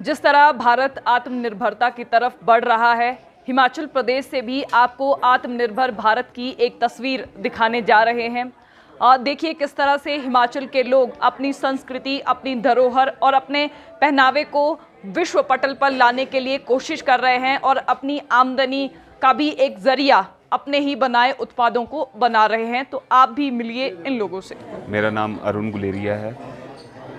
जिस तरह भारत आत्मनिर्भरता की तरफ बढ़ रहा है, हिमाचल प्रदेश से भी आपको आत्मनिर्भर भारत की एक तस्वीर दिखाने जा रहे हैं। और देखिए किस तरह से हिमाचल के लोग अपनी संस्कृति, अपनी धरोहर और अपने पहनावे को विश्व पटल पर लाने के लिए कोशिश कर रहे हैं और अपनी आमदनी का भी एक जरिया अपने ही बनाए उत्पादों को बना रहे हैं। तो आप भी मिलिए इन लोगों से। मेरा नाम अरुण गुलेरिया है।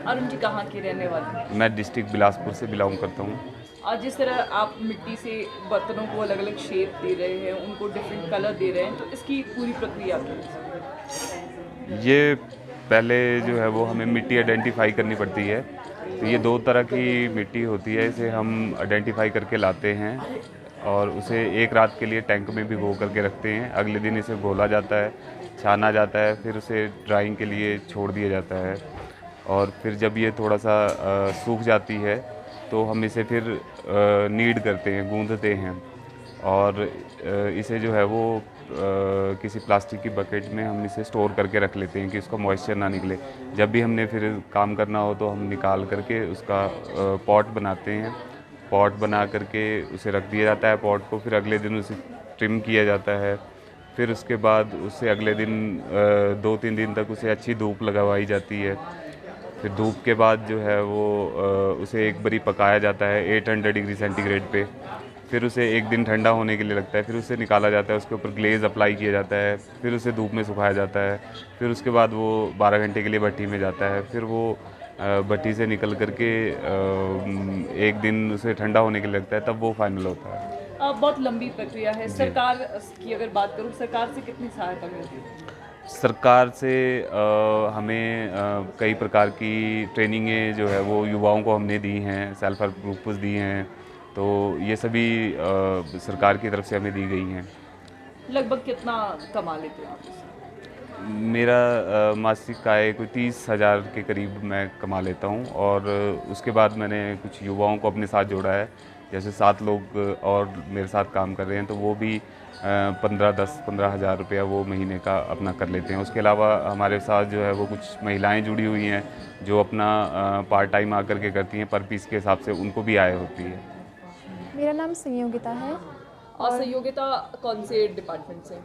अरुण जी कहाँ के रहने वाले हैं? मैं डिस्ट्रिक्ट बिलासपुर से बिलोंग करता हूँ। और जिस तरह आप मिट्टी से बर्तनों को अलग अलग शेप दे रहे हैं, उनको डिफरेंट कलर दे रहे हैं, तो इसकी पूरी प्रक्रिया क्या है? ये पहले जो है वो हमें मिट्टी आइडेंटिफाई करनी पड़ती है। तो ये दो तरह की मिट्टी होती है, इसे हम आइडेंटिफाई करके लाते हैं और उसे एक रात के लिए टैंक में भिगो करके रखते हैं। अगले दिन इसे घोला जाता है, छाना जाता है, फिर उसे ड्राइंग के लिए छोड़ दिया जाता है। और फिर जब ये थोड़ा सा सूख जाती है तो हम इसे फिर नीड करते हैं, गूंदते हैं और इसे जो है वो किसी प्लास्टिक की बकेट में हम इसे स्टोर करके रख लेते हैं कि उसका मॉइस्चर ना निकले। जब भी हमने फिर काम करना हो तो हम निकाल करके उसका पॉट बनाते हैं। पॉट बना करके उसे रख दिया जाता है पॉट को। फिर अगले दिन उसे ट्रिम किया जाता है। फिर उसके बाद उसे अगले दिन 2-3 दिन तक उसे अच्छी धूप लगवाई जाती है। फिर धूप के बाद जो है वो उसे एक बारी पकाया जाता है 800 डिग्री सेंटीग्रेड पे। फिर उसे एक दिन ठंडा होने के लिए लगता है। फिर उसे निकाला जाता है, उसके ऊपर ग्लेज़ अप्लाई किया जाता है। फिर उसे धूप में सुखाया जाता है। फिर उसके बाद वो 12 घंटे के लिए भट्टी में जाता है। फिर वो भट्टी से निकल करके एक दिन उसे ठंडा होने के लिए लगता है, तब वो फाइनल होता है। बहुत लंबी प्रक्रिया है। सरकार की अगर बात करूँ, सरकार से कितनी सहायता मिलती है? सरकार से हमें कई प्रकार की ट्रेनिंगें जो है वो युवाओं को हमने दी हैं, सेल्फ हेल्प ग्रुप्स दी हैं। तो ये सभी सरकार की तरफ से हमें दी गई हैं। लगभग कितना कमा लेते हैं आप? मेरा मासिक आय कोई 30,000 के करीब मैं कमा लेता हूँ। और उसके बाद मैंने कुछ युवाओं को अपने साथ जोड़ा है, जैसे 7 लोग और मेरे साथ काम कर रहे हैं। तो वो भी 10-15 हज़ार रुपया वो महीने का अपना कर लेते हैं। उसके अलावा हमारे साथ जो है वो कुछ महिलाएं जुड़ी हुई हैं जो अपना पार्ट टाइम आकर के करती हैं, पर पीस के हिसाब से उनको भी आय होती है। मेरा नाम संयोगिता है। और संयोगिता कौन से डिपार्टमेंट से?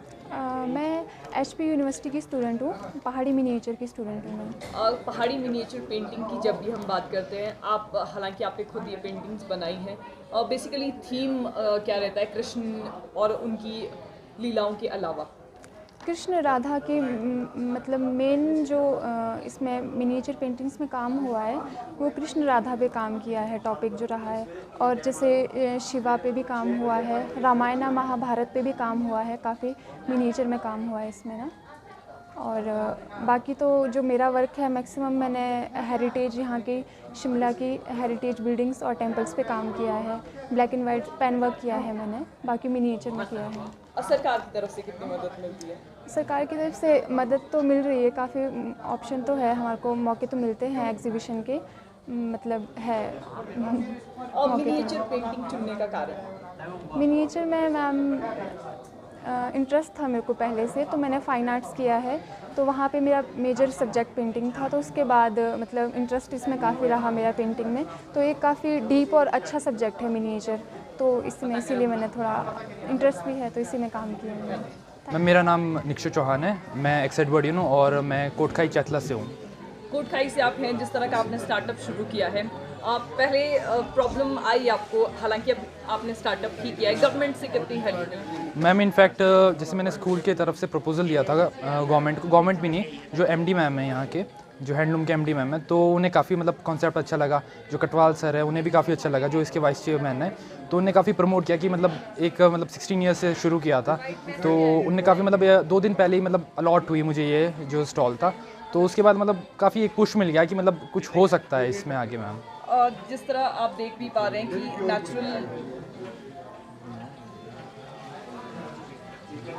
मैं HP यूनिवर्सिटी की स्टूडेंट हूँ, पहाड़ी मिनिएचर की स्टूडेंट हूँ मैं। पहाड़ी मिनिएचर पेंटिंग की जब भी हम बात करते हैं, आप हालांकि आपने खुद ये पेंटिंग्स बनाई हैं, और बेसिकली थीम क्या रहता है कृष्ण और उनकी लीलाओं के अलावा? कृष्ण राधा की मतलब मेन जो इसमें मिनिएचर पेंटिंग्स में काम हुआ है वो कृष्ण राधा पे काम किया है, टॉपिक जो रहा है। और जैसे शिवा पे भी काम हुआ है, रामायण महाभारत पे भी काम हुआ है, काफ़ी मिनिएचर में काम हुआ है इसमें ना। और बाकी तो जो मेरा वर्क है मैक्सिमम मैंने हेरिटेज यहाँ की शिमला की हेरिटेज बिल्डिंग्स और टेम्पल्स पे काम किया है। Black and white pen work किया है मैंने, बाकी मिनिएचर में किया है। और सरकार की तरफ से कितनी मदद मिलती है? सरकार की तरफ से मदद तो मिल रही है, काफ़ी ऑप्शन तो है, हमारे को मौके तो मिलते हैं एग्जीबिशन के, मतलब है। और मिनिएचर पेंटिंग चुनने का कारण? मिनिएचर में मैम इंटरेस्ट था मेरे को पहले से, तो मैंने फ़ाइन आर्ट्स किया है, तो वहाँ पे मेरा मेजर सब्जेक्ट पेंटिंग था। तो उसके बाद मतलब इंटरेस्ट इसमें काफ़ी रहा मेरा पेंटिंग में। तो ये काफ़ी डीप और अच्छा सब्जेक्ट है मिनिएचर, तो इसमें इसीलिए मैंने थोड़ा इंटरेस्ट भी है तो इसी में काम किया मैंने। मेरा नाम निक्षु चौहान है, मैं एक्साइड वर्डियन हूँ और मैं कोटखाई चैथला से हूँ। कोटखाई से आप हैं। जिस तरह का आपने स्टार्टअप शुरू किया है, पहले प्रॉब्लम आई आपको, हालांकि अब आपने स्टार्टअप ही किया है, गवर्नमेंट से कितनी हेल्प मिली? मैम इनफैक्ट जैसे मैंने स्कूल की तरफ से प्रपोजल दिया था गवर्नमेंट को, गवर्नमेंट भी नहीं, जो MD मैम है यहाँ के, जो हैंडलूम के MD मैम है, तो उन्हें काफ़ी मतलब कॉन्सेप्ट अच्छा लगा। जो कटवाल सर है उन्हें भी काफ़ी अच्छा लगा, जो इसके वाइस चेयरमैन है, तो उन्हें काफ़ी प्रमोट किया कि मतलब एक मतलब 16 ईयर्स से शुरू किया था। तो उनने काफ़ी मतलब 2 दिन पहले ही मतलब अलॉट हुई मुझे ये जो स्टॉल था। तो उसके बाद मतलब काफ़ी एक पुश मिल गया कि मतलब कुछ हो सकता है इसमें आगे मैम। जिस तरह आप देख भी पा रहे हैं कि नेचुरल,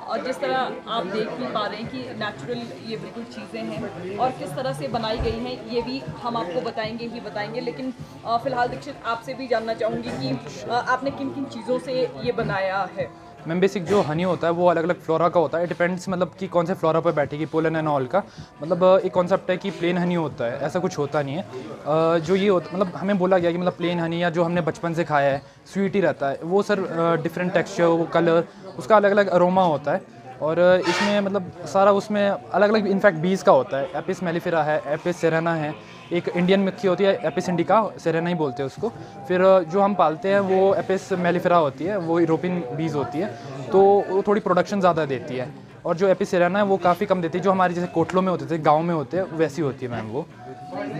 और जिस तरह आप देख भी पा रहे हैं कि नेचुरल ये बिल्कुल चीज़ें हैं और किस तरह से बनाई गई हैं ये भी हम आपको बताएंगे। लेकिन फ़िलहाल दीक्षित आपसे भी जानना चाहूँगी कि आपने किन किन चीज़ों से ये बनाया है? बेसिक जो हनी होता है वो अलग अलग फ्लोरा का होता है, डिपेंड्स मतलब कि कौन से फ्लोरा पर बैठेगी, पोलन एंड ऑल का। मतलब एक कॉन्सेप्ट है कि प्लेन हनी होता है, ऐसा कुछ होता नहीं है। जो ये होता मतलब हमें बोला गया कि मतलब प्लेन हनी या जो हमने बचपन से खाया है स्वीट ही रहता है, वो सर डिफरेंट टेक्सचर, वो कलर, उसका अलग अलग अरोमा होता है। और इसमें मतलब सारा उसमें अलग अलग इनफैक्ट बीज का होता है। एपिस मेलिफेरा है, एपिस सेरेना है, एक इंडियन मक्खी होती है एपिस इंडिका, सेरेना ही बोलते हैं उसको। फिर जो हम पालते हैं वो एपिस मेलिफेरा होती है, वो यूरोपियन बीज होती है, तो वो थोड़ी प्रोडक्शन ज़्यादा देती है। और जो एपिस सेरेना है वो काफ़ी कम देती है, जो हमारे जैसे कोटलों में होते थे, गाँव में होते हैं, वैसी होती है मैम वो।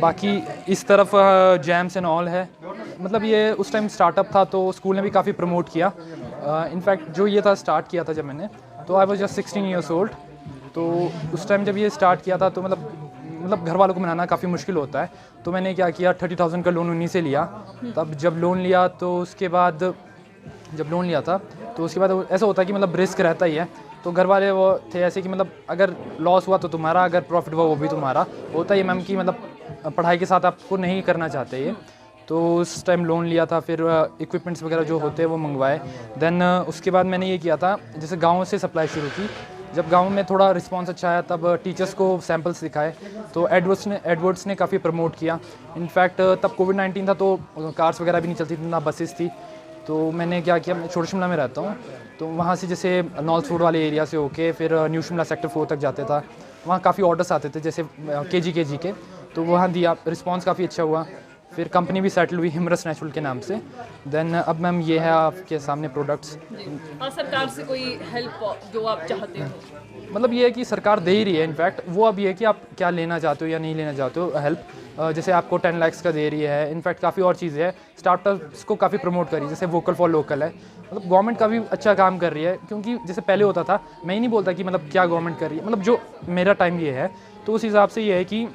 बाकी इस तरफ जैम्स एंड ऑल है। मतलब ये उस टाइम स्टार्टअप था तो स्कूल ने भी काफ़ी प्रमोट किया। इनफैक्ट जो ये था स्टार्ट किया था जब मैंने, तो I was just 16 years old. तो उस टाइम जब ये स्टार्ट किया था तो मतलब घर वालों को मनाना काफ़ी मुश्किल होता है। तो मैंने क्या किया, 30,000 का लोन उन्हीं से लिया। तब जब लोन लिया तो उसके बाद ऐसा होता है कि मतलब रिस्क रहता ही है। तो घर वाले वो थे ऐसे कि मतलब अगर लॉस हुआ तो तुम्हारा, अगर प्रॉफिट हुआ वो भी तुम्हारा। होता ही मैम कि मतलब पढ़ाई के साथ आपको नहीं करना चाहते ये। तो उस टाइम लोन लिया था, फिर इक्विपमेंट्स वगैरह जो होते हैं वो मंगवाए। देन उसके बाद मैंने ये किया था, जैसे गाँव से सप्लाई शुरू की। जब गांव में थोड़ा रिस्पांस अच्छा आया तब टीचर्स को सैम्पल्स दिखाए, तो एडवर्ड्स ने काफ़ी प्रमोट किया। इनफैक्ट तब कोविड-19 था तो कार्स वगैरह भी नहीं चलती थी, ना बसेस थी। तो मैंने क्या किया, मैं छोटा शिमला में रहता हूँ, तो वहाँ से जैसे नॉर्थ फूड वाले एरिया से होके फिर न्यू शिमला सेक्टर 4 तक जाते था। वहाँ काफ़ी ऑर्डर्स आते थे जैसे केजी के, तो वहाँ दिया, रिस्पॉन्स काफ़ी अच्छा हुआ। फिर कंपनी भी सेटल हुई हिमरस नेचुरल के नाम से। देन अब मैम ये है आपके सामने प्रोडक्ट्स। सरकार से कोई हेल्प जो आप चाहते हो? मतलब ये है कि सरकार दे ही रही है। इनफैक्ट वो अब ये है कि आप क्या लेना चाहते हो या नहीं लेना चाहते हो हेल्प। जैसे आपको 10 लाख का दे रही है। इनफैक्ट काफ़ी और चीज़ें हैं, स्टार्टअप्स को काफ़ी प्रमोट करी, जैसे वोकल फॉर लोकल है। मतलब गवर्नमेंट काफ़ी अच्छा काम कर रही है, क्योंकि जैसे पहले होता था, मैं ही नहीं बोलता कि मतलब क्या गवर्नमेंट कर रही है, मतलब जो मेरा टाइम ये है तो उस हिसाब से ये है कि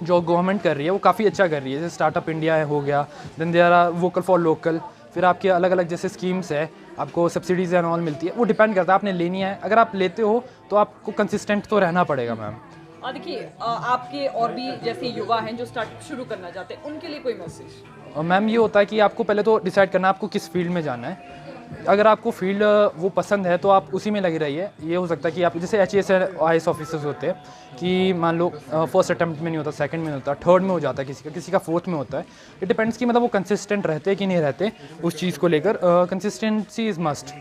जो गवर्नमेंट कर रही है वो काफ़ी अच्छा कर रही है। जैसे स्टार्टअप इंडिया है हो गया, then there are vocal for local, फिर आपके अलग अलग जैसे स्कीम्स है, आपको सब्सिडीज़ एंड ऑल मिलती है। वो डिपेंड करता है आपने लेनी है। अगर आप लेते हो तो आपको कंसिस्टेंट तो रहना पड़ेगा मैम। देखिए आपके और भी जैसे युवा हैं जो स्टार्टअप शुरू करना चाहते हैं, उनके लिए कोई मैसेज? मैम ये होता है कि आपको पहले तो डिसाइड करना है आपको किस फील्ड में जाना है। अगर आपको फील्ड वो पसंद है तो आप उसी में लगे रहिए। ये हो सकता है कि आप जैसे HAS IAS ऑफिसर्स होते हैं कि मान लो फर्स्ट अटैम्प्ट में नहीं होता, सेकंड में नहीं होता, थर्ड में हो जाता है, किसी का फोर्थ में होता है। इट डिपेंड्स कि मतलब वो कंसिस्टेंट रहते हैं कि नहीं रहते उस चीज़ को लेकर। कंसिस्टेंसी इज़ मस्ट,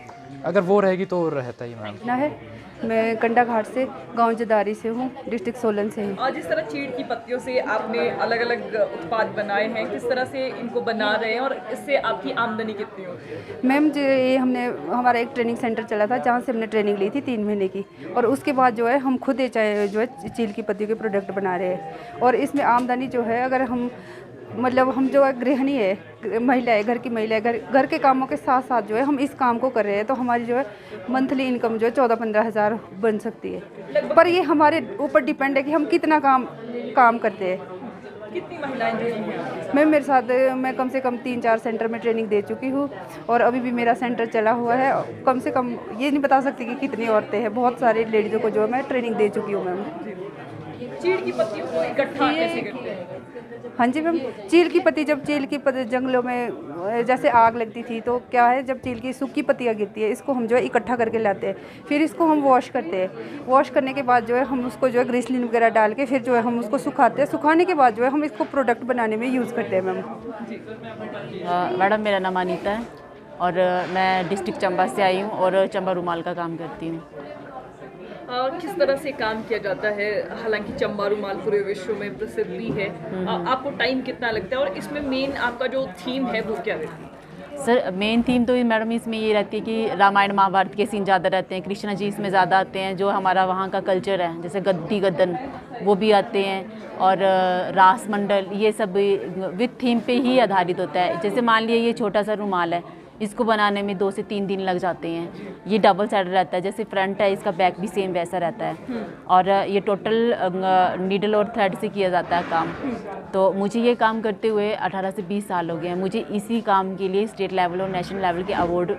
अगर वो रहेगी तो रहता ही मैम। ना है, मैं कंडा घाट से, गांव जदारी से हूँ, डिस्ट्रिक्ट सोलन से हूँ। जिस तरह चीड़ की पत्तियों से आपने अलग अलग उत्पाद बनाए हैं, किस तरह से इनको बना रहे हैं और इससे आपकी आमदनी कितनी होती है? मैम जो ये हमारा एक ट्रेनिंग सेंटर चला था जहाँ से हमने ट्रेनिंग ली थी 3 महीने की, और उसके बाद जो है हम खुद जो है चीड़ की पत्तियों के प्रोडक्ट बना रहे हैं। और इसमें आमदनी जो है, अगर हम हम जो है गृहिणी है, महिला है, घर की महिला है, घर के कामों के साथ साथ जो है हम इस काम को कर रहे हैं, तो हमारी जो है मंथली इनकम जो है 14-15 हज़ार बन सकती है। पर ये हमारे ऊपर डिपेंड है कि हम कितना काम करते हैं। कितनी महिलाएं जुड़ी हैं? मेरे साथ मैं कम से कम 3-4 सेंटर में ट्रेनिंग दे चुकी हूँ, और अभी भी मेरा सेंटर चला हुआ है। कम से कम ये नहीं बता सकती कि कितनी औरतें हैं, बहुत सारी लेडीज़ों को जो मैं ट्रेनिंग दे चुकी हूँ मैम। चीड़ की पत्तियों को इकट्ठा कैसे करते हैं? हाँ जी मैम, चीड़ की पत्ती, जब चीड़ की पत्ती जंगलों में जैसे आग लगती थी तो क्या है, जब चीड़ की सूखी पत्तियाँ गिरती है, इसको हम जो है इकट्ठा करके लाते हैं। फिर इसको हम वॉश करते हैं। वॉश करने के बाद जो है हम उसको जो है ग्लिसरीन वगैरह डाल के फिर जो है हम उसको सुखाते हैं। सुखाने के बाद जो है हम इसको प्रोडक्ट बनाने में यूज़ करते हैं मैम। मैडम मेरा नाम अनीता है और मैं डिस्ट्रिक्ट चंबा से आई हूँ और चंबा रुमाल का काम करती हूँ। किस तरह से काम किया जाता है? हालांकि चंबा रुमाल पूरे विश्व में प्रसिद्ध भी है, आपको टाइम कितना लगता है और इसमें मेन आपका जो थीम है वो क्या रहती है? सर मेन थीम तो मैडम इसमें ये रहती है कि रामायण महाभारत के सीन ज़्यादा रहते हैं, कृष्ण जी इसमें ज़्यादा आते हैं, जो हमारा वहाँ का कल्चर है जैसे गद्दी गद्दन वो भी आते हैं, और रास मंडल, ये सब विद थीम पे ही आधारित होता है। जैसे मान लिया ये छोटा सा रुमाल है, इसको बनाने में 2 से 3 दिन लग जाते हैं। ये डबल साइड रहता है, जैसे फ्रंट है इसका बैक भी सेम वैसा रहता है, और ये टोटल नीडल और थ्रेड से किया जाता है काम। तो मुझे ये काम करते हुए 18 से 20 साल हो गए हैं। मुझे इसी काम के लिए स्टेट लेवल और नेशनल लेवल के अवार्ड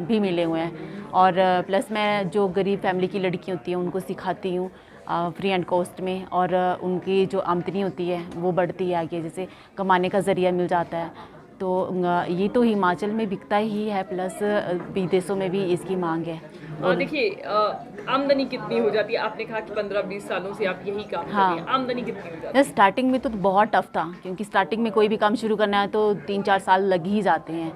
भी मिले हुए हैं, और प्लस मैं जो गरीब फैमिली की लड़की होती हैं उनको सिखाती हूँ फ्री एंड कॉस्ट में, और उनकी जो आमदनी होती है वो बढ़ती है आगे, जैसे कमाने का ज़रिया मिल जाता है। तो ये तो हिमाचल में बिकता ही है, प्लस विदेशों में भी इसकी मांग है। और देखिए आमदनी कितनी हो जाती है? आपने कहा कि 15-20 सालों से आप यही काम कर रही हैं, आमदनी कितनी हो जाती है? स्टार्टिंग में तो बहुत टफ था, क्योंकि स्टार्टिंग में कोई भी काम शुरू करना है तो 3-4 साल लग ही जाते हैं।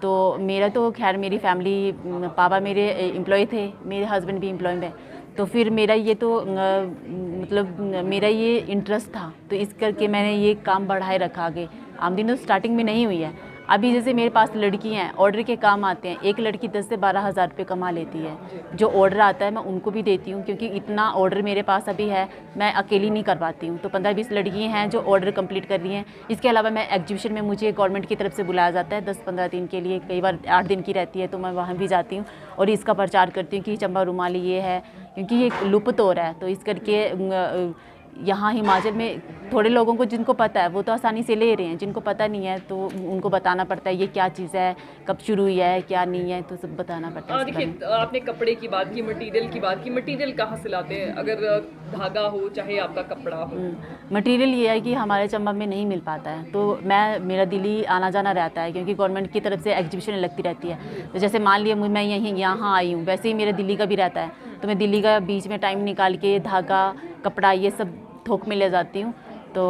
तो मेरा तो खैर मेरी फैमिली, पापा मेरे एम्प्लॉय थे, मेरे हस्बैंड भी एम्प्लॉय में, तो फिर मेरा ये तो मतलब मेरा ये इंटरेस्ट था, तो इस करके मैंने ये काम बढ़ाए रखा आगे। आमदनी तो स्टार्टिंग में नहीं हुई है। अभी जैसे मेरे पास लड़की हैं, ऑर्डर के काम आते हैं, एक लड़की 10 से 12 हज़ार रुपये कमा लेती है। जो ऑर्डर आता है मैं उनको भी देती हूँ, क्योंकि इतना ऑर्डर मेरे पास अभी है, मैं अकेली नहीं कर पाती हूँ। तो 15-20 लड़कियाँ हैं जो ऑर्डर कंप्लीट कर रही हैं। इसके अलावा मैं एग्जीबिशन में, मुझे गवर्नमेंट की तरफ से बुलाया जाता है 10-15 दिन के लिए, कई बार 8 दिन की रहती है, तो मैं वहाँ भी जाती हूँ और इसका प्रचार करती हूँ कि चंबा रुमाली ये है, क्योंकि ये लुप्त हो रहा है। तो इस करके यहाँ हिमाचल में थोड़े लोगों को जिनको पता है वो तो आसानी से ले रहे हैं, जिनको पता नहीं है तो उनको बताना पड़ता है ये क्या चीज़ है, कब शुरू हुई है, क्या नहीं है, तो सब बताना पड़ता है। देखिए आपने कपड़े की बात की, मटेरियल की बात की, मटेरियल कहाँ से लाते हैं? अगर धागा हो चाहे आपका कपड़ा हो? मटेरियल ये है कि हमारे चंबा में नहीं मिल पाता है, तो मेरा दिल्ली आना जाना रहता है, क्योंकि गवर्नमेंट की तरफ से एग्जीबिशन लगती रहती है। तो जैसे मान लिया मैं यहाँ आई हूँ, वैसे ही मेरा दिल्ली का भी रहता है, तो मैं दिल्ली का बीच में टाइम निकाल के धागा, कपड़ा, ये सब थोक में ले जाती हूँ। तो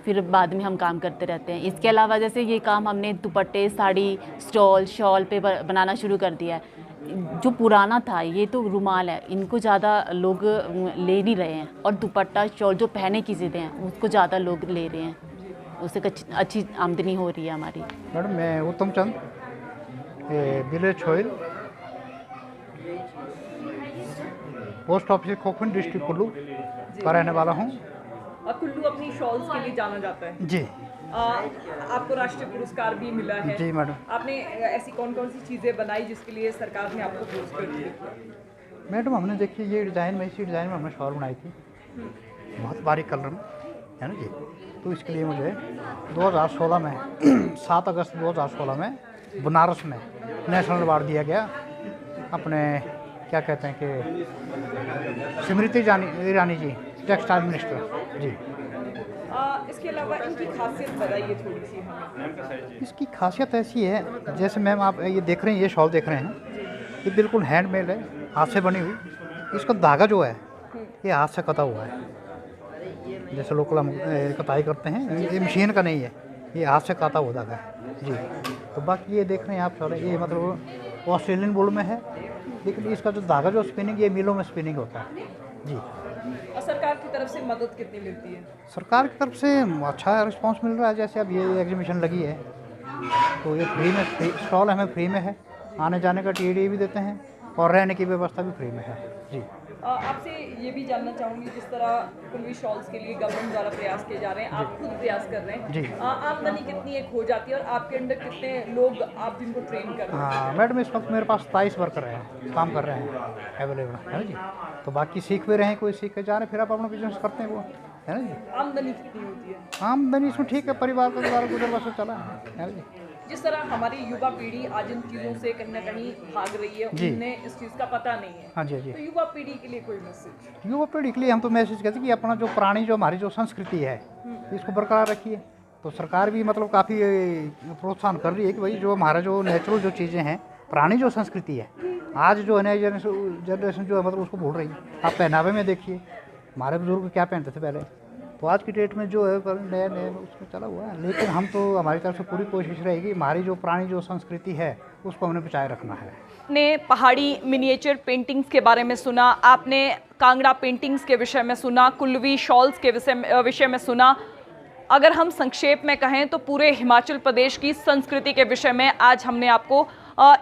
फिर बाद में हम काम करते रहते हैं। इसके अलावा जैसे ये काम हमने दुपट्टे, साड़ी, स्टॉल, शॉल पे बनाना शुरू कर दिया है। जो पुराना था ये तो रुमाल है, इनको ज़्यादा लोग ले नहीं रहे हैं, और दुपट्टा, शॉल जो पहने की चीज़ें हैं उसको ज़्यादा लोग ले रहे हैं, उससे अच्छी आमदनी हो रही है हमारी। मैडम मैं उत्तम चंद, village छोइल, post office खोखन, district Kullu का रहने वाला हूँ। कुल्लू अपनी शॉल्स के लिए जाना जाता है जी। आपको राष्ट्रीय पुरस्कार भी मिला है जी मैडम। आपने ऐसी कौन कौन सी चीज़ें बनाई जिसके लिए सरकार ने आपको पुरस्कार दिया? मैडम हमने देखिए ये डिज़ाइन में, इसी डिज़ाइन में हमने शॉल बनाई थी, बहुत बारीक कलर में, है ना जी। तो इसके लिए मुझे 2016 में 7 अगस्त 2016 में बनारस में नेशनल अवार्ड दिया गया, अपने क्या कहते हैं कि स्मृति ईरानी जी, टेक्सटाइल मिनिस्टर जी। इसके अलावा इनकी खासियत बताइए थोड़ी सी हमें। इसकी खासियत ऐसी है, जैसे मैम आप ये देख रहे हैं, ये शॉल देख रहे हैं, ये बिल्कुल हैंडमेड है, हाथ से बनी हुई। इसका धागा जो है ये हाथ से कटा हुआ है, जैसे लोकल हम कटाई करते हैं, ये मशीन का नहीं है, ये हाथ से काटा हुआ धागा है जी। तो बाकी ये देख रहे हैं आप शॉल, ये मतलब ऑस्ट्रेलियन वूल में है, लेकिन इसका जो धागा जो स्पिनिंग, ये मिलों में स्पिनिंग होता है जी। और सरकार की तरफ से मदद कितनी मिलती है? सरकार की तरफ से अच्छा रिस्पांस मिल रहा है। जैसे अब ये एग्जीबिशन लगी है तो ये फ्री में, स्टॉल हमें फ्री में है, आने जाने का टीडी भी देते हैं और रहने की व्यवस्था भी फ्री में है जी। आपसे ये भी जानना चाहूँगी, जिस तरह कुल्लू शॉल्स के लिए गवर्नमेंट द्वारा प्रयास किए जा रहे हैं, आप खुद प्रयास कर रहे हैं जी। आमदनी कितनी एक हो जाती है और आपके अंदर कितने लोग आप जिनको ट्रेन कर रहे हैं? हाँ मैडम, इस वक्त मेरे पास 27 वर्कर हैं, काम कर रहे हैं, अवेलेबल है ना जी। तो बाकी सीख भी रहे हैं, कोई सीख के जा रहे हैं, फिर आप अपना बिजनेस करते हैं वो, है ना जी। आमदनी कितनी होती है? आमदनी इसमें ठीक है, परिवार का गुजारा गुजर बसर चला है ना जी। जिस तरह हमारी युवा पीढ़ी आज इन चीज़ों से कहीं ना कहीं भाग रही है, जी। उन्हें इस चीज़ का पता नहीं है, हाँ जी जी। तो युवा पीढ़ी के लिए कोई मैसेज? युवा पीढ़ी के लिए हम तो मैसेज कहते हैं कि अपना जो पुरानी जो हमारी जो संस्कृति है इसको बरकरार रखिए। तो सरकार भी मतलब काफ़ी प्रोत्साहन कर रही है कि भाई जो हमारा जो नेचुरल जो चीज़ें हैं, पुरानी जो संस्कृति है, आज जो है नई जनरेशन जो है मतलब उसको भूल रही है। आप पहनावे में देखिए, हमारे बुजुर्ग क्या पहनते थे पहले, तो आज की डेट में जो है नया नया उसमें चला हुआ है। लेकिन हम तो हमारी तरफ से पूरी कोशिश रहेगी, हमारी जो पुरानी जो संस्कृति है उसको हमने बचाए रखना है। आपने पहाड़ी मिनिएचर पेंटिंग्स के बारे में सुना, आपने कांगड़ा पेंटिंग्स के विषय में सुना, कुल्लवी शॉल्स के विषय में सुना। अगर हम संक्षेप में कहें तो पूरे हिमाचल प्रदेश की संस्कृति के विषय में आज हमने आपको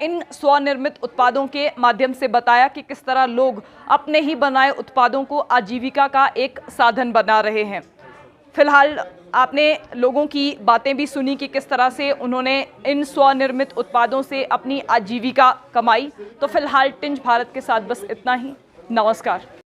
इन स्वनिर्मित उत्पादों के माध्यम से बताया कि किस तरह लोग अपने ही बनाए उत्पादों को आजीविका का एक साधन बना रहे हैं। फिलहाल आपने लोगों की बातें भी सुनी कि किस तरह से उन्होंने इन स्वनिर्मित उत्पादों से अपनी आजीविका कमाई। तो फिलहाल टिंज भारत के साथ बस इतना ही। नमस्कार।